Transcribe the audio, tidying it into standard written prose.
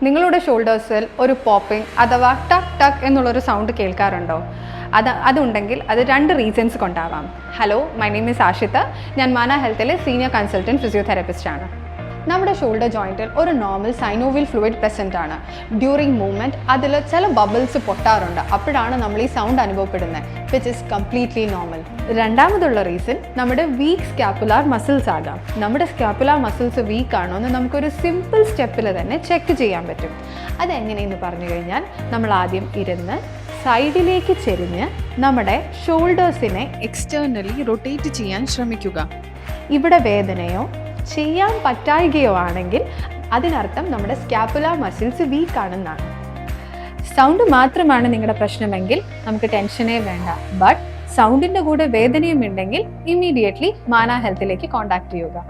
നിങ്ങളുടെ ഷോൾഡേഴ്സിൽ ഒരു പോപ്പിംഗ് അഥവാ ടക്ക് ടക്ക് എന്നുള്ളൊരു സൗണ്ട് കേൾക്കാറുണ്ടോ? അതുണ്ടെങ്കിൽ അത് 2 റീസൺസ് കൊണ്ടാവാം. Hello, my name is Ashitha. ഞാൻ മാന ഹെൽത്തിലെ സീനിയർ കൺസൾട്ടൻറ്റ് ഫിസിയോതെറാപ്പിസ്റ്റ് ആണ്. നമ്മുടെ ഷോൾഡർ ജോയിൻറ്റിൽ ഒരു നോർമൽ സൈനോവിയൽ ഫ്ലൂയിഡ് പ്രസൻ്റ് ആണ്. ഡ്യൂറിങ് മൂവ്മെൻറ്റ് അതിൽ ചില ബബിൾസ് പൊട്ടാറുണ്ട്. അപ്പോഴാണ് നമ്മൾ ഈ സൗണ്ട് അനുഭവപ്പെടുന്നത്, വിച്ച് ഇസ് കംപ്ലീറ്റ്ലി നോർമൽ. രണ്ടാമതുള്ള റീസൺ നമ്മുടെ വീക്ക് സ്കാപ്പുലാർ മസിൽസ് ആകാം. നമ്മുടെ സ്കാപ്പുലാർ മസിൽസ് വീക്ക് ആണോ എന്ന് നമുക്കൊരു സിമ്പിൾ സ്റ്റെപ്പിൽ തന്നെ ചെക്ക് ചെയ്യാൻ പറ്റും. അതെങ്ങനെയെന്ന് പറഞ്ഞു കഴിഞ്ഞാൽ, നമ്മൾ ആദ്യം ഇരുന്ന് സൈഡിലേക്ക് ചെരിഞ്ഞ് നമ്മുടെ ഷോൾഡേഴ്സിനെ എക്സ്റ്റേർണലി റൊട്ടേറ്റ് ചെയ്യാൻ ശ്രമിക്കുക. ഇവിടെ വേദനയോ ചെയ്യാൻ പറ്റായികയോ ആണെങ്കിൽ അതിനർത്ഥം നമ്മുടെ സ്കാപ്പുലാർ മസിൽസ് വീക്ക് ആണെന്നാണ്. സൗണ്ട് മാത്രമാണ് നിങ്ങളുടെ പ്രശ്നമെങ്കിൽ നമുക്ക് ടെൻഷനേ വേണ്ട. ബട്ട് സൗണ്ടിൻ്റെ കൂടെ വേദനയും ഉണ്ടെങ്കിൽ ഇമ്മീഡിയറ്റ്ലി മാന ഹെൽത്തിലേക്ക് കോൺടാക്ട് ചെയ്യുക.